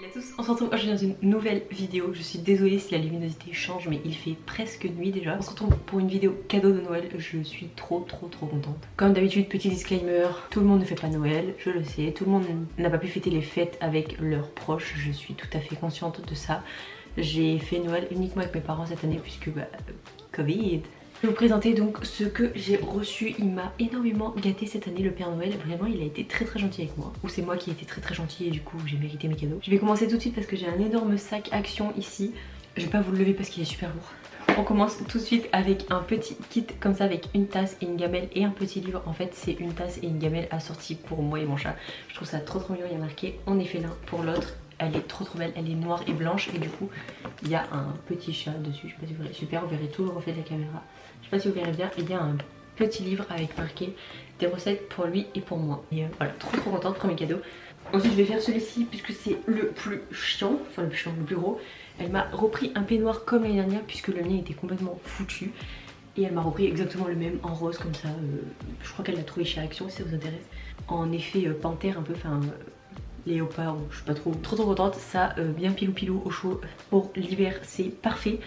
à tous, on se retrouve aujourd'hui dans une nouvelle vidéo. Je suis désolée si la luminosité change, mais il fait presque nuit déjà. On se retrouve pour une vidéo cadeau de Noël. Je suis trop contente. Comme d'habitude, petit disclaimer, tout le monde ne fait pas Noël, je le sais. Tout le monde n'a pas pu fêter les fêtes avec leurs proches. Je suis tout à fait consciente de ça. J'ai fait Noël uniquement avec mes parents cette année puisque Covid. Je vais vous présenter donc ce que j'ai reçu. Il m'a énormément gâté cette année, le Père Noël. Vraiment, il a été très gentil avec moi. Ou c'est moi qui ai été très gentil et du coup j'ai mérité mes cadeaux. Je vais commencer tout de suite parce que j'ai un énorme sac Action ici. Je vais pas vous le lever parce qu'il est super lourd. On commence tout de suite avec un petit kit comme ça avec une tasse et une gamelle et un petit livre. En fait c'est une tasse et une gamelle assorties pour moi et mon chat. Je trouve ça trop mignon. Il y a marqué en effet l'un pour l'autre. Elle est trop belle, elle est noire et blanche et du coup il y a un petit chat dessus. Je sais pas si vous verrez, super, vous verrez tout le reflet de la caméra. Je sais pas si vous verrez bien, il y a un petit livre avec marqué des recettes pour lui et pour moi. Et voilà, trop contente, premier cadeau. Ensuite je vais faire celui-ci puisque c'est le plus chiant, enfin le plus chiant, le plus gros. Elle m'a repris un peignoir comme l'année dernière puisque le mien était complètement foutu. Et elle m'a repris exactement le même en rose comme ça. Je crois qu'elle l'a trouvé chez Action si ça vous intéresse. En effet panthère un peu, enfin... léopard, je suis pas trop contente. Ça bien pilou au chaud pour l'hiver, c'est parfait.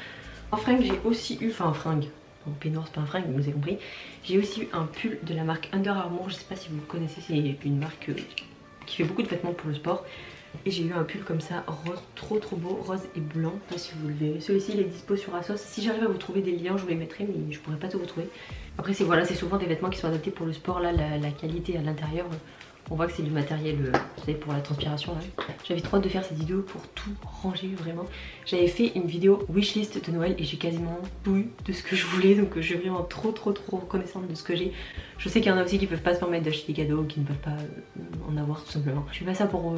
En fringue j'ai aussi eu, enfin en fringue, en peignoir c'est pas un fringue, vous avez compris. J'ai aussi eu un pull de la marque Under Armour, je sais pas si vous connaissez, c'est une marque qui fait beaucoup de vêtements pour le sport. Et j'ai eu un pull comme ça, rose, trop beau, rose et blanc, je sais pas si vous le verrez. Celui-ci il est dispo sur Asos, si j'arrive à vous trouver des liens je vous les mettrai mais je pourrais pas tout vous trouver. Après c'est voilà, c'est souvent des vêtements qui sont adaptés pour le sport, là la qualité à l'intérieur. On voit que c'est du matériel, vous savez, pour la transpiration là. J'avais trop hâte de faire cette vidéo pour tout ranger vraiment. J'avais fait une vidéo wishlist de Noël et j'ai quasiment tout eu de ce que je voulais. Donc je suis vraiment trop reconnaissante de ce que j'ai. Je sais qu'il y en a aussi qui peuvent pas se permettre d'acheter des cadeaux, qui ne peuvent pas en avoir tout simplement. Je fais pas ça pour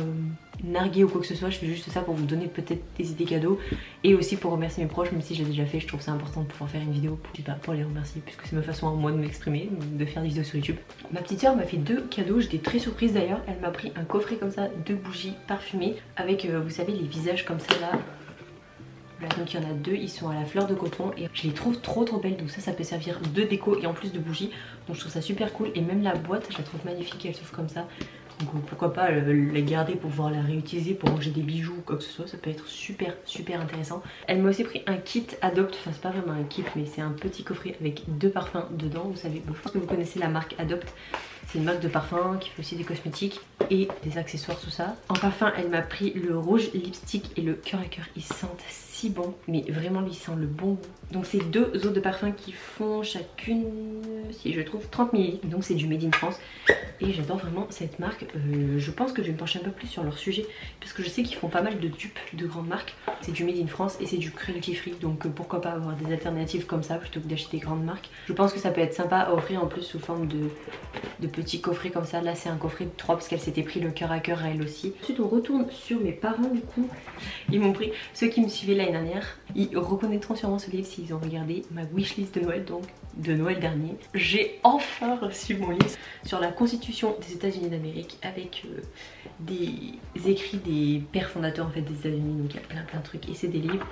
narguer ou quoi que ce soit, je fais juste ça pour vous donner peut-être des idées cadeaux. Et aussi pour remercier mes proches, même si j'ai déjà fait, je trouve ça important de pouvoir faire une vidéo pour les remercier. Puisque c'est ma façon à moi de m'exprimer, de faire des vidéos sur YouTube. Ma petite soeur m'a fait 2 cadeaux, j'étais très surprise d'ailleurs. Elle m'a pris un coffret comme ça, 2 bougies parfumées avec vous savez les visages comme ça là. Voilà, donc il y en a 2, ils sont à la fleur de coton et je les trouve trop belles. Donc ça peut servir de déco et en plus de bougies. Donc je trouve ça super cool et même la boîte je la trouve magnifique, elle s'ouvre comme ça. Donc pourquoi pas la garder pour pouvoir la réutiliser pour ranger des bijoux ou quoi que ce soit, ça peut être super intéressant. Elle m'a aussi pris un kit Adopt, enfin c'est pas vraiment un kit mais c'est un petit coffret avec 2 parfums dedans. Vous savez, bon, je pense que vous connaissez la marque Adopt. C'est une marque de parfum qui fait aussi des cosmétiques et des accessoires, tout ça. En parfum, elle m'a pris le rouge lipstick et le cœur à cœur. Ils sentent si bon, mais vraiment lui, il sent le bon goût. Donc c'est 2 eaux de parfum qui font chacune, si je trouve, 30 ml. Donc c'est du Made in France. Et j'adore vraiment cette marque. Je pense que je vais me pencher un peu plus sur leur sujet parce que je sais qu'ils font pas mal de dupes de grandes marques. C'est du Made in France et c'est du cruelty free. Donc pourquoi pas avoir des alternatives comme ça plutôt que d'acheter des grandes marques. Je pense que ça peut être sympa à offrir en plus sous forme de petits coffrets comme ça. Là c'est un coffret de 3 parce qu'elle s'était pris le cœur à cœur à elle aussi. Ensuite on retourne sur mes parents du coup. Ils m'ont pris, ceux qui me suivaient l'année dernière, ils reconnaîtront sûrement ce livre s'ils ont regardé ma wishlist de Noël, donc de Noël dernier. J'ai enfin reçu mon livre sur la constitution des États-Unis d'Amérique avec des écrits des pères fondateurs en fait des États-Unis. Donc il y a plein de trucs et c'est des livres,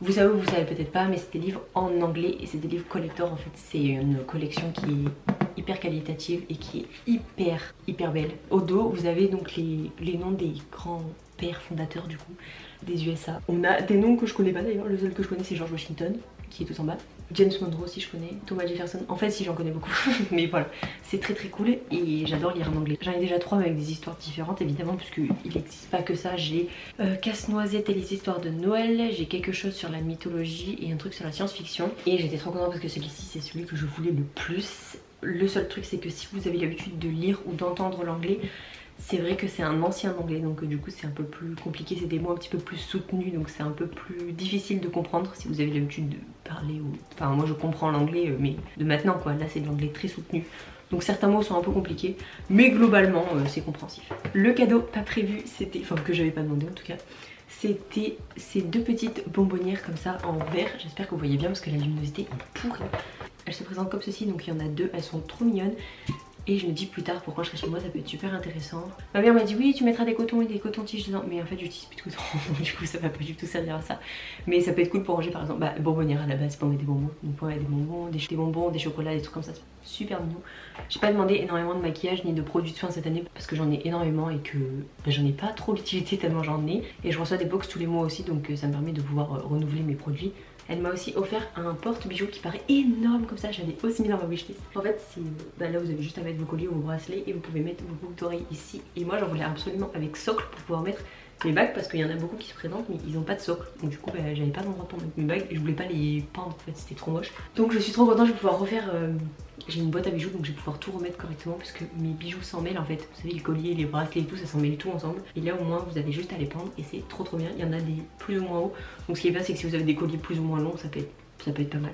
vous savez peut-être pas, mais c'est des livres en anglais et c'est des livres collector en fait. C'est une collection qui est hyper qualitative et qui est hyper belle. Au dos vous avez donc les noms des grands pères fondateurs du coup des USA. On a des noms que je connais pas d'ailleurs, le seul que je connais c'est George Washington qui est tout en bas. James Monroe si je connais, Thomas Jefferson, en fait si j'en connais beaucoup mais voilà, c'est très cool et j'adore lire en anglais. J'en ai déjà 3 avec des histoires différentes évidemment puisqu'il n'existe pas que ça. J'ai Casse-Noisette et les histoires de Noël, j'ai quelque chose sur la mythologie et un truc sur la science-fiction et j'étais trop contente parce que celui-ci c'est celui que je voulais le plus. Le seul truc c'est que si vous avez l'habitude de lire ou d'entendre l'anglais, c'est vrai que c'est un ancien anglais donc du coup c'est un peu plus compliqué, c'est des mots un petit peu plus soutenus donc c'est un peu plus difficile de comprendre si vous avez l'habitude de parler ou... Enfin moi je comprends l'anglais mais de maintenant quoi, là c'est de l'anglais très soutenu. Donc certains mots sont un peu compliqués mais globalement c'est compréhensif. Le cadeau pas prévu c'était, enfin que j'avais pas demandé en tout cas, c'était ces 2 petites bonbonnières comme ça en verre. J'espère que vous voyez bien parce que la luminosité est pourrie. Elles se présentent comme ceci donc il y en a 2, elles sont trop mignonnes. Et je me dis plus tard pour quand je serai chez moi ça peut être super intéressant. Ma mère m'a dit oui tu mettras des cotons et des cotons-tiges dedans. Mais en fait j'utilise plus de coton du coup ça va pas du tout servir à ça. Mais ça peut être cool pour ranger par exemple bonbonnière à la base pour mettre des bonbons. Donc pour mettre des bonbons, des chocolats, des trucs comme ça. Super mignon. J'ai pas demandé énormément de maquillage ni de produits de soins cette année parce que j'en ai énormément et que j'en ai pas trop l'utilité tellement j'en ai. Et je reçois des box tous les mois aussi donc ça me permet de pouvoir renouveler mes produits. Elle m'a aussi offert un porte-bijoux qui paraît énorme comme ça, j'avais aussi mis dans ma wishlist. En fait là vous avez juste à mettre vos colliers ou vos bracelets et vous pouvez mettre vos boucles d'oreilles ici. Et moi j'en voulais absolument avec socle pour pouvoir mettre mes bagues parce qu'il y en a beaucoup qui se présentent mais ils ont pas de socle. Donc du coup j'avais pas d'endroit pour mettre mes bagues et je voulais pas les pendre en fait, c'était trop moche. Donc je suis trop contente, je vais pouvoir refaire... J'ai une boîte à bijoux donc je vais pouvoir tout remettre correctement parce que mes bijoux s'en mêlent en fait. Vous savez les colliers, les bracelets et tout ça s'en mêle tout ensemble. Et là au moins vous avez juste à les pendre et c'est trop bien. Il y en a des plus ou moins hauts. Donc ce qui est bien c'est que si vous avez des colliers plus ou moins longs ça peut être pas mal.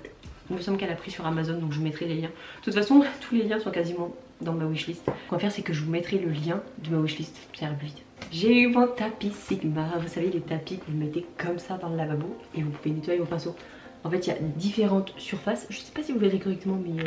Il me semble qu'elle a pris sur Amazon donc je vous mettrai les liens. De toute façon tous les liens sont quasiment dans ma wishlist. Ce qu'on va faire c'est que je vous mettrai le lien de ma wishlist. Ça ira plus vite. J'ai eu mon tapis Sigma. Vous savez les tapis que vous mettez comme ça dans le lavabo et vous pouvez nettoyer vos pinceaux. En fait il y a différentes surfaces, je sais pas si vous verrez correctement mais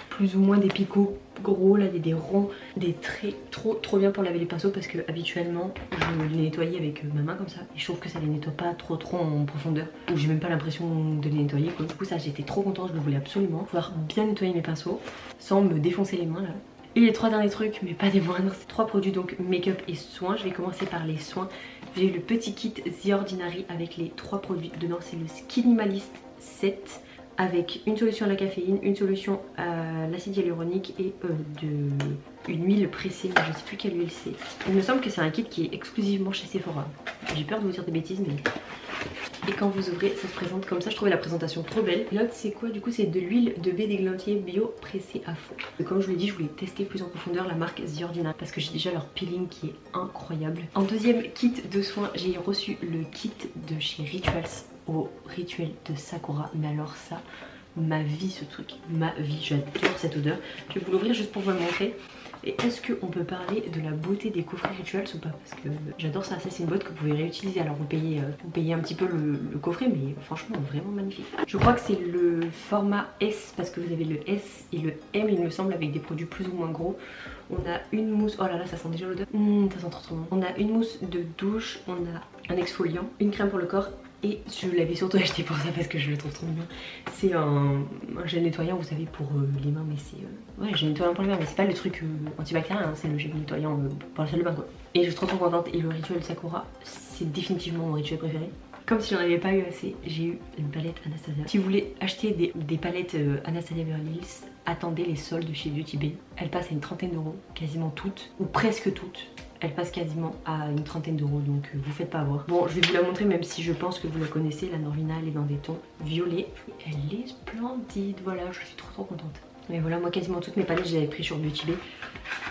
plus ou moins des picots gros, là il y a des ronds, des traits trop bien pour laver les pinceaux parce que habituellement je les nettoyais avec ma main comme ça et je trouve que ça les nettoie pas trop en profondeur ou j'ai même pas l'impression de les nettoyer quoi. Du coup ça j'étais trop contente, je le voulais absolument pouvoir bien nettoyer mes pinceaux sans me défoncer les mains là. Et les trois derniers trucs, mais pas des moindres, c'est 3 produits donc make-up et soins. Je vais commencer par les soins. J'ai eu le petit kit The Ordinary avec les 3 produits dedans. C'est le Skinimalist 7 avec une solution à la caféine, une solution à l'acide hyaluronique et une huile pressée, mais je sais plus quelle huile c'est. Il me semble que c'est un kit qui est exclusivement chez Sephora. J'ai peur de vous dire des bêtises mais... Et quand vous ouvrez ça se présente comme ça, je trouvais la présentation trop belle. L'autre c'est quoi du coup? C'est de l'huile de baie d'églantier bio pressée à fond. Et comme je vous l'ai dit je voulais tester plus en profondeur la marque The Ordinary parce que j'ai déjà leur peeling qui est incroyable. En deuxième kit de soins j'ai reçu le kit de chez Rituals au rituel de Sakura. Mais alors ça, ma vie ce truc, ma vie, j'adore cette odeur. Je vais vous l'ouvrir juste pour vous le montrer. Et est-ce qu'on peut parler de la beauté des coffrets Rituals ou pas? Parce que j'adore ça, c'est une boîte que vous pouvez réutiliser. Alors vous payez un petit peu le coffret mais franchement vraiment magnifique. Je crois que c'est le format S parce que vous avez le S et le M il me semble avec des produits plus ou moins gros. On a une mousse, oh là là ça sent déjà l'odeur, ça sent trop bon. On a une mousse de douche, on a un exfoliant, une crème pour le corps. Et je l'avais surtout acheté pour ça parce que je le trouve trop bien. C'est un gel nettoyant, vous savez, pour les mains, mais c'est... ouais, gel nettoyant pour les mains, mais c'est pas le truc antibactérien, hein, c'est le gel nettoyant pour la salle de bain, quoi. Et je suis trop contente. Et le rituel Sakura, c'est définitivement mon rituel préféré. Comme si j'en avais pas eu assez, j'ai eu une palette Anastasia. Si vous voulez acheter des palettes Anastasia Beverly Hills, attendez les soldes chez Beauty Bay. Elles passent à une trentaine d'euros, quasiment toutes, ou presque toutes. Elle passe quasiment à une trentaine d'euros donc vous faites pas avoir. Bon je vais vous la montrer même si je pense que vous la connaissez, la Norvina elle est dans des tons violets. Elle est splendide, voilà je suis trop contente. Mais voilà moi quasiment toutes mes palettes j'avais pris sur Beauty Bay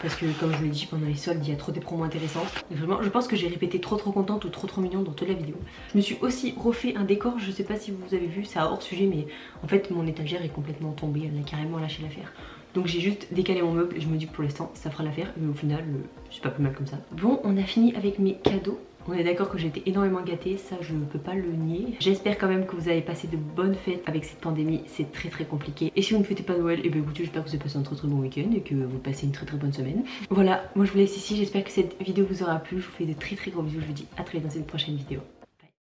parce que comme je vous l'ai dit pendant les soldes il y a trop des promos intéressantes. Et vraiment je pense que j'ai répété trop contente ou trop mignon dans toute la vidéo. Je me suis aussi refait un décor, je sais pas si vous avez vu, c'est hors sujet mais en fait mon étagère est complètement tombée, elle a carrément lâché l'affaire. Donc j'ai juste décalé mon meuble et je me dis que pour l'instant ça fera l'affaire. Mais au final c'est pas plus mal comme ça. Bon on a fini avec mes cadeaux. On est d'accord que j'ai été énormément gâtée, ça je ne peux pas le nier. J'espère quand même que vous avez passé de bonnes fêtes avec cette pandémie, c'est très compliqué. Et si vous ne fêtez pas Noël, et bien écoutez j'espère que vous avez passé un très bon week-end et que vous passez une très bonne semaine. Voilà, moi je vous laisse ici, j'espère que cette vidéo vous aura plu. Je vous fais de très gros bisous, je vous dis à très vite dans une prochaine vidéo.